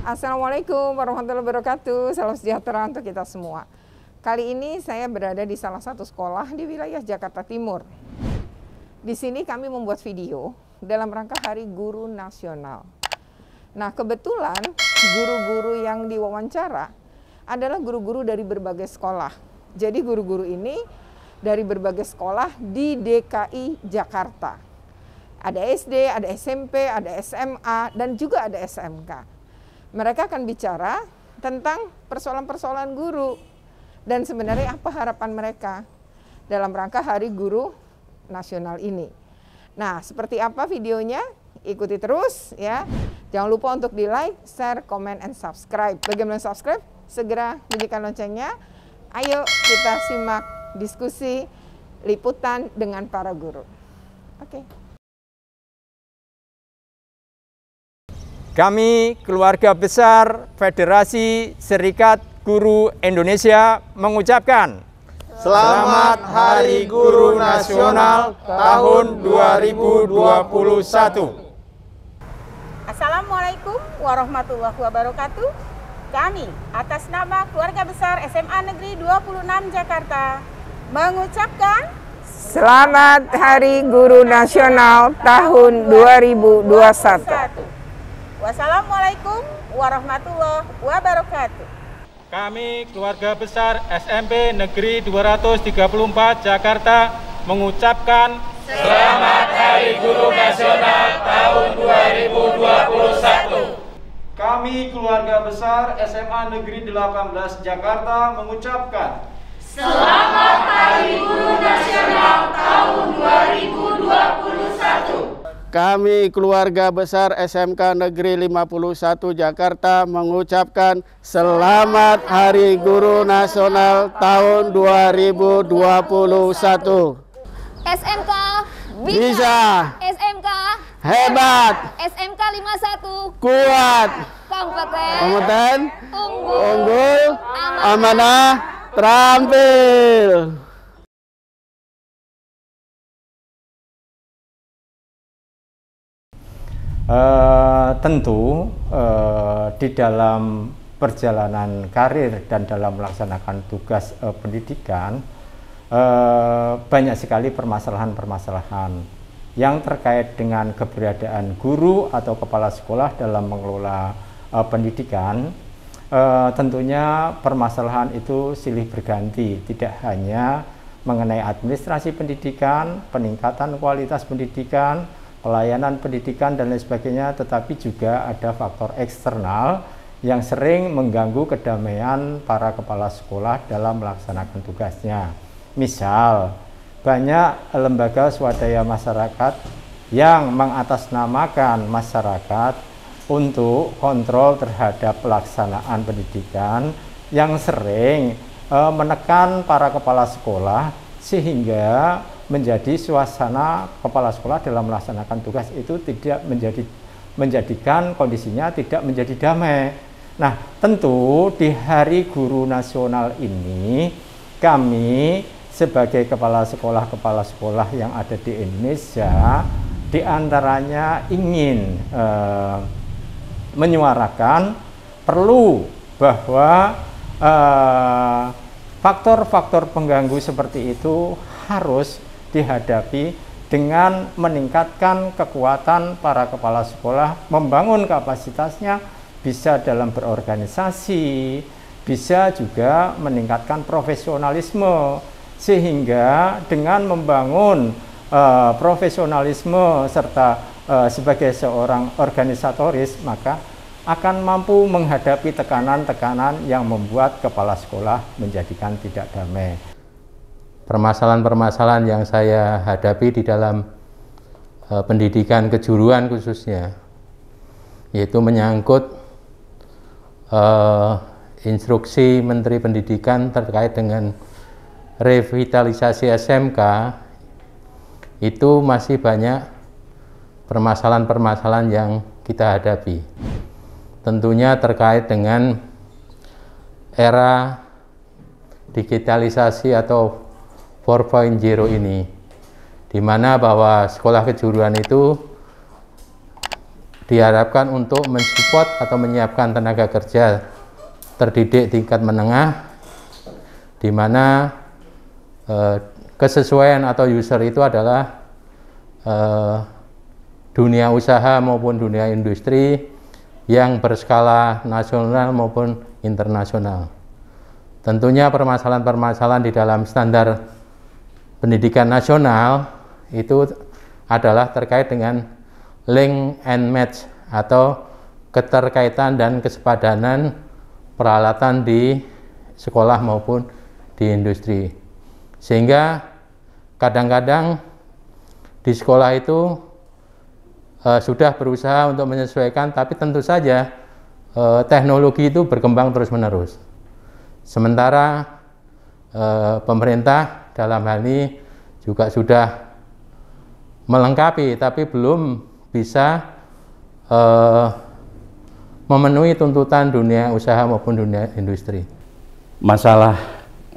Assalamualaikum warahmatullahi wabarakatuh. Salam sejahtera untuk kita semua. Kali ini saya berada di salah satu sekolah di wilayah Jakarta Timur. Di sini kami membuat video dalam rangka Hari Guru Nasional. Nah, kebetulan guru-guru yang diwawancara adalah guru-guru dari berbagai sekolah. Jadi guru-guru ini dari berbagai sekolah di DKI Jakarta. Ada SD, ada SMP, ada SMA, dan juga ada SMK. Mereka akan bicara tentang persoalan-persoalan guru dan sebenarnya apa harapan mereka dalam rangka Hari Guru Nasional ini. Nah, seperti apa videonya? Ikuti terus ya. Jangan lupa untuk di-like, share, comment, and subscribe. Bagaimana subscribe? Segera bunyikan loncengnya. Ayo kita simak diskusi liputan dengan para guru. Oke. Kami, keluarga besar Federasi Serikat Guru Indonesia, mengucapkan Selamat Hari Guru Nasional tahun 2021. Assalamualaikum warahmatullahi wabarakatuh. Kami, atas nama keluarga besar SMA Negeri 26 Jakarta, mengucapkan Selamat Hari Guru Nasional tahun 2021. Wassalamualaikum warahmatullahi wabarakatuh. Kami, keluarga besar SMP Negeri 234 Jakarta, mengucapkan Selamat Hari Guru Nasional tahun 2021. Kami, keluarga besar SMA Negeri 18 Jakarta, mengucapkan Selamat Hari Guru Nasional tahun 2021. Kami, keluarga besar SMK Negeri 51 Jakarta, mengucapkan Selamat Hari Guru Nasional tahun 2021. SMK bisa, SMK hebat, SMK 51 kuat, kompeten, unggul, amanah, terampil. Tentu di dalam perjalanan karir dan dalam melaksanakan tugas pendidikan banyak sekali permasalahan-permasalahan yang terkait dengan keberadaan guru atau kepala sekolah dalam mengelola pendidikan. Tentunya permasalahan itu silih berganti, tidak hanya mengenai administrasi pendidikan, peningkatan kualitas pendidikan, pelayanan pendidikan dan lain sebagainya, tetapi juga ada faktor eksternal yang sering mengganggu kedamaian para kepala sekolah dalam melaksanakan tugasnya. Misal, banyak lembaga swadaya masyarakat yang mengatasnamakan masyarakat untuk kontrol terhadap pelaksanaan pendidikan yang sering menekan para kepala sekolah sehingga menjadi suasana kepala sekolah dalam melaksanakan tugas itu tidak menjadikan kondisinya tidak menjadi damai. Nah, tentu di Hari Guru Nasional ini kami sebagai kepala sekolah yang ada di Indonesia diantaranya ingin menyuarakan perlu bahwa faktor-faktor pengganggu seperti itu harus dihadapi dengan meningkatkan kekuatan para kepala sekolah, membangun kapasitasnya, bisa dalam berorganisasi, bisa juga meningkatkan profesionalisme, sehingga dengan membangun profesionalisme serta sebagai seorang organisatoris, maka akan mampu menghadapi tekanan-tekanan yang membuat kepala sekolah menjadikan tidak damai. Permasalahan-permasalahan yang saya hadapi di dalam pendidikan kejuruan khususnya, yaitu menyangkut instruksi Menteri Pendidikan terkait dengan revitalisasi SMK, itu masih banyak permasalahan-permasalahan yang kita hadapi. Tentunya terkait dengan era digitalisasi atau 4.0 ini, di mana bahwa sekolah kejuruan itu diharapkan untuk mensupport atau menyiapkan tenaga kerja terdidik tingkat menengah, di mana kesesuaian atau user itu adalah dunia usaha maupun dunia industri yang berskala nasional maupun internasional. Tentunya permasalahan-permasalahan di dalam standar pendidikan nasional itu adalah terkait dengan link and match atau keterkaitan dan kesepadanan peralatan di sekolah maupun di industri. Sehingga kadang-kadang di sekolah itu sudah berusaha untuk menyesuaikan, tapi tentu saja teknologi itu berkembang terus-menerus. Sementara pemerintah dalam hal ini juga sudah melengkapi, tapi belum bisa memenuhi tuntutan dunia usaha maupun dunia industri. Masalah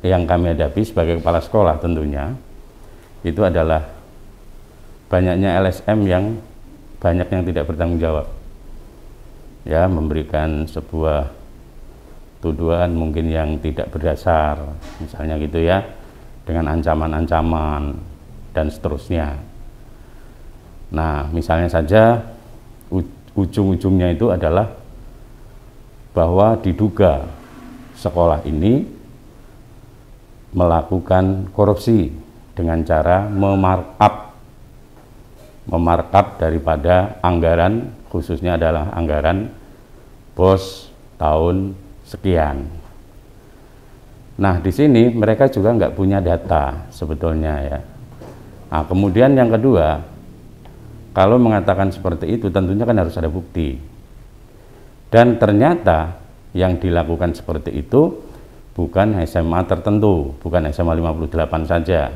yang kami hadapi sebagai kepala sekolah tentunya itu adalah banyaknya LSM yang banyak yang tidak bertanggung jawab, ya, memberikan sebuah tuduhan mungkin yang tidak berdasar, misalnya gitu ya, dengan ancaman-ancaman dan seterusnya. Nah, misalnya saja ujung-ujungnya itu adalah bahwa diduga sekolah ini melakukan korupsi dengan cara memarkup daripada anggaran, khususnya adalah anggaran BOS tahun sekian. Nah, di sini mereka juga nggak punya data sebetulnya ya. Nah, kemudian yang kedua, kalau mengatakan seperti itu tentunya kan harus ada bukti. Dan ternyata yang dilakukan seperti itu bukan SMA tertentu, bukan SMA 58 saja,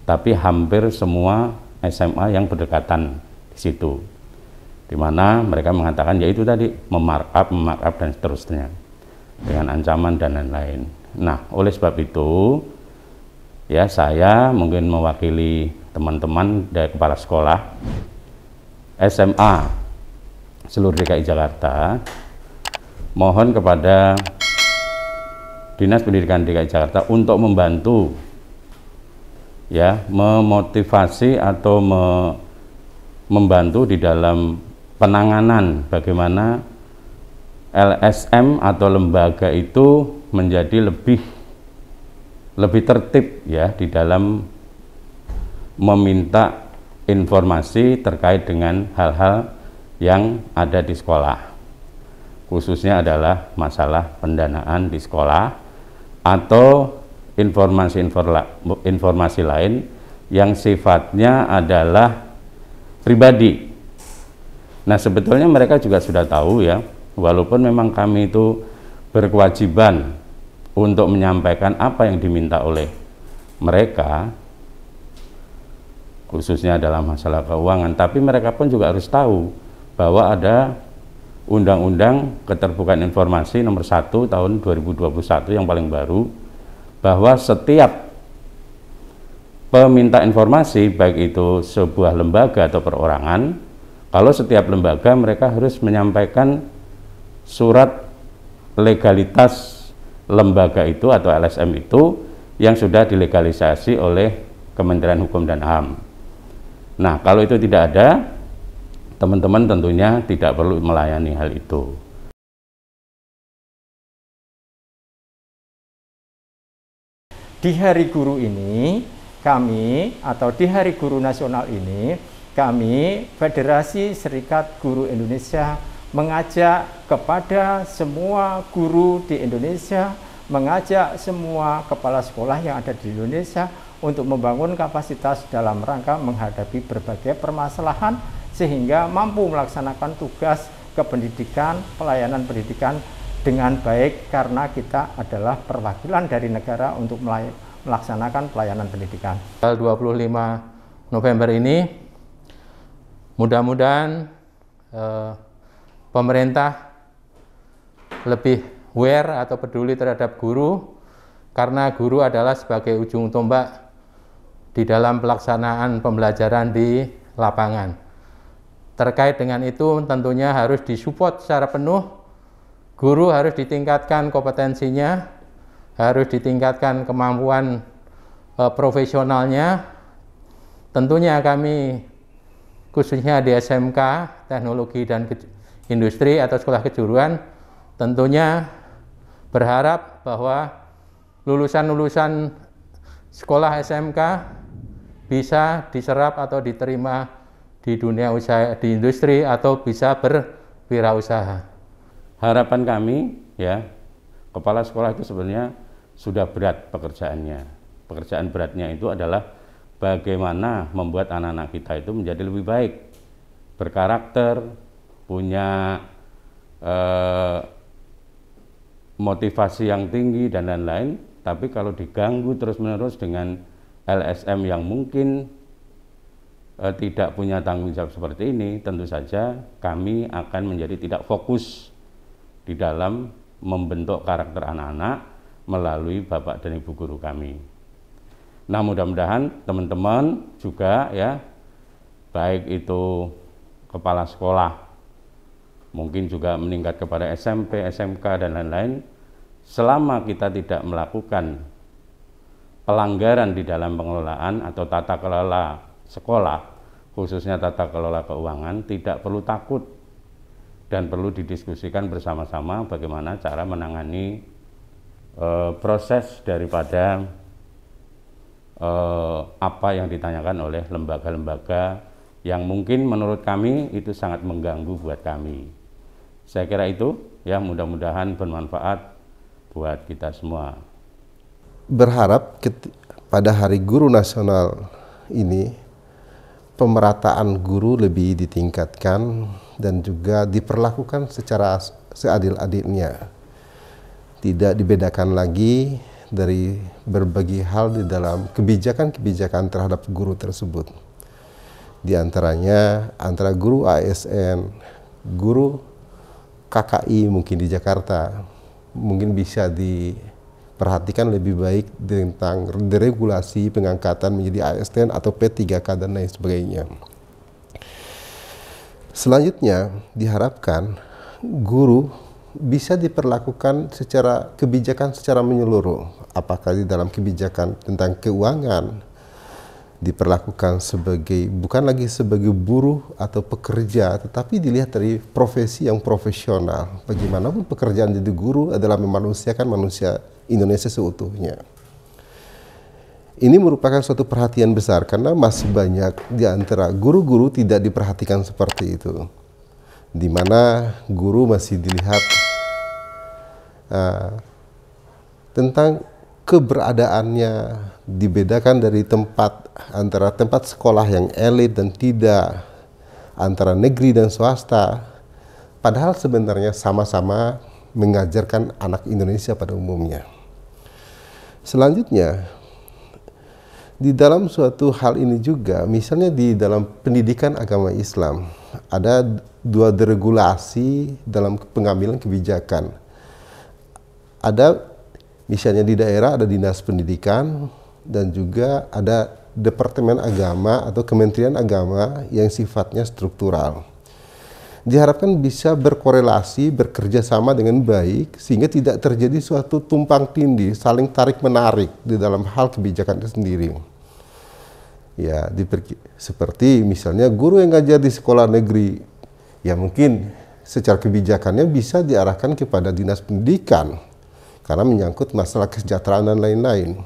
tapi hampir semua SMA yang berdekatan di situ, di mana mereka mengatakan yaitu tadi memarkup dan seterusnya dengan ancaman dan lain-lain. Nah, oleh sebab itu ya, saya mungkin mewakili teman-teman dari kepala sekolah SMA seluruh DKI Jakarta mohon kepada Dinas Pendidikan DKI Jakarta untuk membantu ya, memotivasi atau membantu di dalam penanganan bagaimana LSM atau lembaga itu menjadi lebih tertib ya di dalam meminta informasi terkait dengan hal-hal yang ada di sekolah, khususnya adalah masalah pendanaan di sekolah atau informasi lain yang sifatnya adalah pribadi. Nah, sebetulnya mereka juga sudah tahu ya, walaupun memang kami itu berkewajiban untuk menyampaikan apa yang diminta oleh mereka, khususnya dalam masalah keuangan, tapi mereka pun juga harus tahu bahwa ada Undang-Undang Keterbukaan Informasi Nomor 1 Tahun 2021 yang paling baru, bahwa setiap peminta informasi, baik itu sebuah lembaga atau perorangan, kalau setiap lembaga mereka harus menyampaikan surat legalitas lembaga itu atau LSM itu yang sudah dilegalisasi oleh Kementerian Hukum dan HAM. Nah, kalau itu tidak ada, teman-teman tentunya tidak perlu melayani hal itu. Di Hari Guru ini, kami atau di Hari Guru Nasional ini, kami Federasi Serikat Guru Indonesia mengajak kepada semua guru di Indonesia, mengajak semua kepala sekolah yang ada di Indonesia untuk membangun kapasitas dalam rangka menghadapi berbagai permasalahan sehingga mampu melaksanakan tugas kependidikan, pelayanan pendidikan dengan baik, karena kita adalah perwakilan dari negara untuk melaksanakan pelayanan pendidikan. Tanggal 25 November ini mudah-mudahan pemerintah lebih aware atau peduli terhadap guru, karena guru adalah sebagai ujung tombak di dalam pelaksanaan pembelajaran di lapangan. Terkait dengan itu tentunya harus disupport secara penuh, guru harus ditingkatkan kompetensinya, harus ditingkatkan kemampuan profesionalnya. Tentunya kami khususnya di SMK Teknologi dan Industri atau Sekolah Kejuruan tentunya berharap bahwa lulusan-lulusan sekolah SMK bisa diserap atau diterima di dunia usaha, di industri, atau bisa berwirausaha. Harapan kami, ya, kepala sekolah itu sebenarnya sudah berat pekerjaannya. Pekerjaan beratnya itu adalah bagaimana membuat anak-anak kita itu menjadi lebih baik, berkarakter, punya motivasi yang tinggi dan lain-lain. Tapi kalau diganggu terus-menerus dengan LSM yang mungkin tidak punya tanggung jawab seperti ini, tentu saja kami akan menjadi tidak fokus di dalam membentuk karakter anak-anak melalui Bapak dan Ibu guru kami. Nah, mudah-mudahan teman-teman juga, ya, baik itu kepala sekolah, mungkin juga meningkat kepada SMP, SMK dan lain-lain, selama kita tidak melakukan pelanggaran di dalam pengelolaan atau tata kelola sekolah, khususnya tata kelola keuangan, tidak perlu takut dan perlu didiskusikan bersama-sama bagaimana cara menangani proses daripada apa yang ditanyakan oleh lembaga-lembaga yang mungkin menurut kami itu sangat mengganggu buat kami. Saya kira itu, ya, mudah-mudahan bermanfaat buat kita semua. Berharap pada Hari Guru Nasional ini pemerataan guru lebih ditingkatkan dan juga diperlakukan secara seadil-adilnya. Tidak dibedakan lagi dari berbagai hal di dalam kebijakan-kebijakan terhadap guru tersebut. Di antaranya antara guru ASN, guru KKI mungkin di Jakarta, mungkin bisa diperhatikan lebih baik tentang deregulasi pengangkatan menjadi ASN atau P3K dan lain sebagainya. Selanjutnya diharapkan guru bisa diperlakukan secara kebijakan secara menyeluruh, apakah di dalam kebijakan tentang keuangan diperlakukan sebagai bukan lagi sebagai buruh atau pekerja, tetapi dilihat dari profesi yang profesional. Bagaimanapun pekerjaan jadi guru adalah memanusiakan manusia Indonesia seutuhnya. Ini merupakan suatu perhatian besar karena masih banyak di antara guru-guru tidak diperhatikan seperti itu, di mana guru masih dilihat tentang keberadaannya dibedakan dari tempat antara tempat sekolah yang elit dan tidak, antara negeri dan swasta, padahal sebenarnya sama-sama mengajarkan anak Indonesia pada umumnya. Selanjutnya, di dalam suatu hal ini juga, misalnya di dalam pendidikan agama Islam, ada dua deregulasi dalam pengambilan kebijakan. Ada misalnya di daerah ada dinas pendidikan dan juga ada departemen agama atau kementerian agama yang sifatnya struktural. Diharapkan bisa berkorelasi, bekerja sama dengan baik sehingga tidak terjadi suatu tumpang tindih, saling tarik menarik di dalam hal kebijakan itu sendiri. Ya, seperti misalnya guru yang ngajar di sekolah negeri, ya mungkin secara kebijakannya bisa diarahkan kepada dinas pendidikan karena menyangkut masalah kesejahteraan dan lain-lain.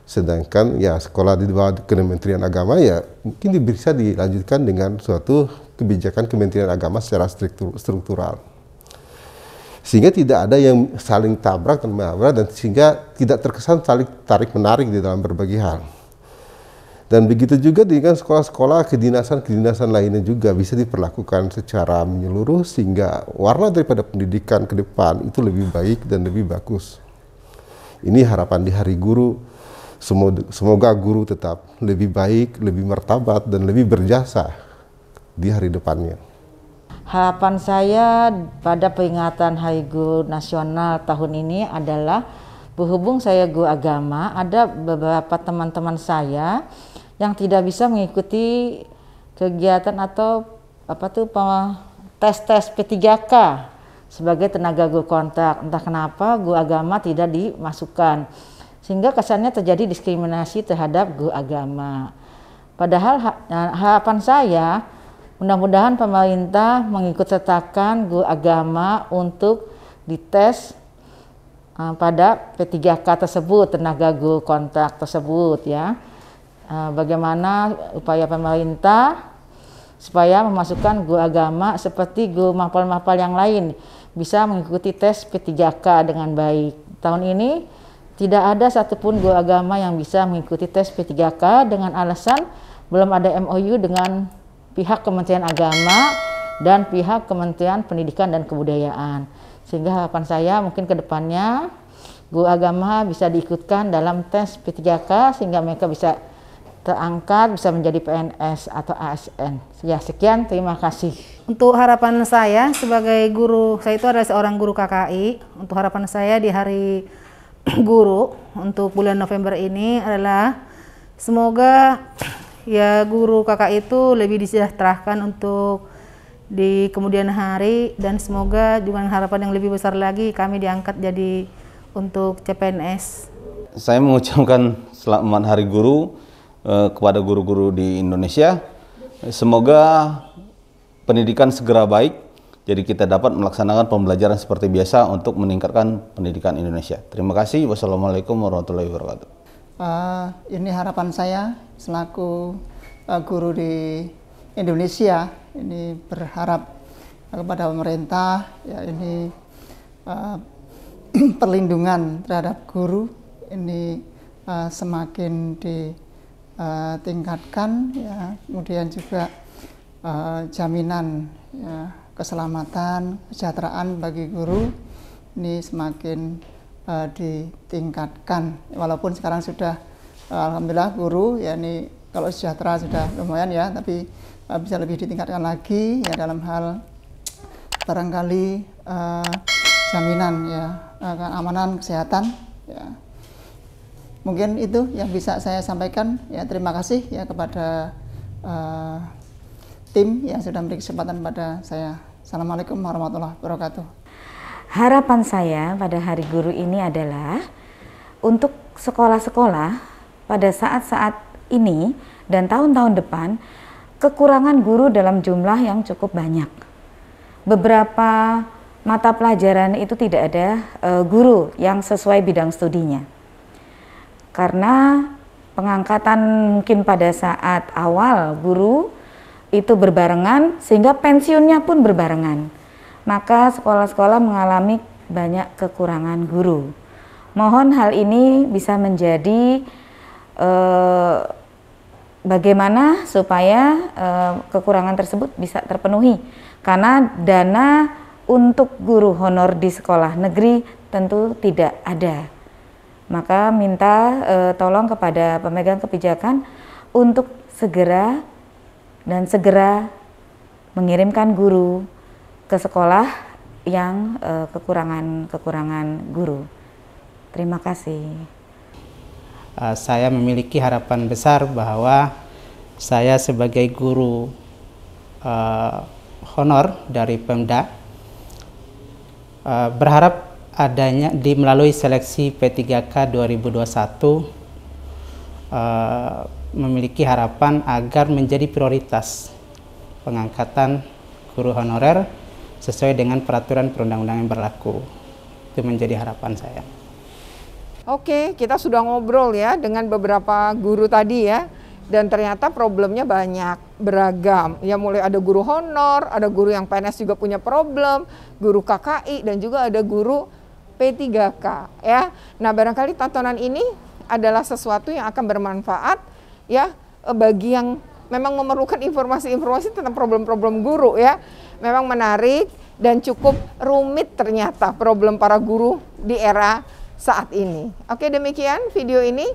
Sedangkan ya sekolah di bawah Kementerian Agama ya mungkin bisa dilanjutkan dengan suatu kebijakan Kementerian Agama secara struktural. Sehingga tidak ada yang saling tabrak dan menabrak dan sehingga tidak terkesan saling tarik-menarik di dalam berbagai hal. Dan begitu juga dengan sekolah-sekolah kedinasan-kedinasan lainnya juga bisa diperlakukan secara menyeluruh sehingga warna daripada pendidikan ke depan itu lebih baik dan lebih bagus. Ini harapan di Hari Guru. Semoga guru tetap lebih baik, lebih martabat, dan lebih berjasa di hari depannya. Harapan saya pada peringatan Hari Guru Nasional tahun ini adalah berhubung saya guru agama, ada beberapa teman-teman saya yang tidak bisa mengikuti kegiatan atau tes P3K sebagai tenaga guru kontak. Entah kenapa guru agama tidak dimasukkan, sehingga kesannya terjadi diskriminasi terhadap guru agama. Padahal harapan saya mudah-mudahan pemerintah mengikut sertakan guru agama untuk dites pada P3K tersebut, tenaga guru kontak tersebut ya. Bagaimana upaya pemerintah supaya memasukkan guru agama seperti guru mapal-mapal yang lain bisa mengikuti tes P3K dengan baik. Tahun ini tidak ada satupun guru agama yang bisa mengikuti tes P3K dengan alasan belum ada MOU dengan pihak Kementerian Agama dan pihak Kementerian Pendidikan dan Kebudayaan. Sehingga harapan saya mungkin ke depannya guru agama bisa diikutkan dalam tes P3K sehingga mereka bisa terangkat, bisa menjadi PNS atau ASN. Ya, sekian, terima kasih. Untuk harapan saya sebagai guru, saya itu adalah seorang guru KKI. Untuk harapan saya di hari guru untuk bulan November ini adalah semoga ya guru KKI itu lebih disejahterakan untuk di kemudian hari, dan semoga juga harapan yang lebih besar lagi kami diangkat jadi untuk CPNS. Saya mengucapkan selamat Hari Guru kepada guru-guru di Indonesia. Semoga pendidikan segera baik, jadi kita dapat melaksanakan pembelajaran seperti biasa untuk meningkatkan pendidikan Indonesia. Terima kasih. Wassalamualaikum warahmatullahi wabarakatuh. Ini harapan saya selaku guru di Indonesia. Ini berharap kepada pemerintah ya, ini perlindungan terhadap guru ini semakin ditingkatkan ya, kemudian juga jaminan ya, keselamatan, kesejahteraan bagi guru ini semakin ditingkatkan. Walaupun sekarang sudah alhamdulillah guru ya ini kalau sejahtera sudah lumayan ya, tapi bisa lebih ditingkatkan lagi ya dalam hal barangkali jaminan ya keamanan kesehatan ya. Mungkin itu yang bisa saya sampaikan ya. Terima kasih ya kepada tim yang sudah memberi kesempatan pada saya. Assalamualaikum warahmatullahi wabarakatuh. Harapan saya pada Hari Guru ini adalah untuk sekolah-sekolah pada saat-saat ini dan tahun-tahun depan kekurangan guru dalam jumlah yang cukup banyak. Beberapa mata pelajaran itu tidak ada guru yang sesuai bidang studinya. Karena pengangkatan mungkin pada saat awal guru itu berbarengan sehingga pensiunnya pun berbarengan. Maka sekolah-sekolah mengalami banyak kekurangan guru. Mohon hal ini bisa menjadi bagaimana supaya kekurangan tersebut bisa terpenuhi. Karena dana untuk guru honor di sekolah negeri tentu tidak ada. Maka minta tolong kepada pemegang kebijakan untuk segera mengirimkan guru ke sekolah yang kekurangan guru. Terima kasih. Saya memiliki harapan besar bahwa saya sebagai guru honor dari Pemda berharap adanya melalui seleksi P3K 2021 memiliki harapan agar menjadi prioritas pengangkatan guru honorer sesuai dengan peraturan perundang-undangan yang berlaku. Itu menjadi harapan saya. Oke, kita sudah ngobrol ya dengan beberapa guru tadi ya, dan ternyata problemnya banyak, beragam. Ya mulai ada guru honor, ada guru yang PNS juga punya problem, guru KKI, dan juga ada guru P3K ya. Nah, barangkali tontonan ini adalah sesuatu yang akan bermanfaat ya bagi yang memang memerlukan informasi-informasi tentang problem-problem guru ya. Memang menarik dan cukup rumit ternyata problem para guru di era saat ini. Oke, demikian video ini.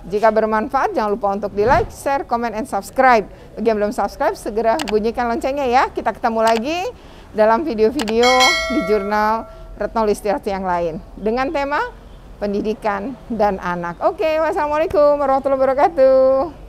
Jika bermanfaat jangan lupa untuk di like, share, comment, and subscribe. Bagi yang belum subscribe segera bunyikan loncengnya ya. Kita ketemu lagi dalam video-video di jurnal Retno Listiarti yang lain dengan tema pendidikan dan anak. Oke, wassalamualaikum warahmatullahi wabarakatuh.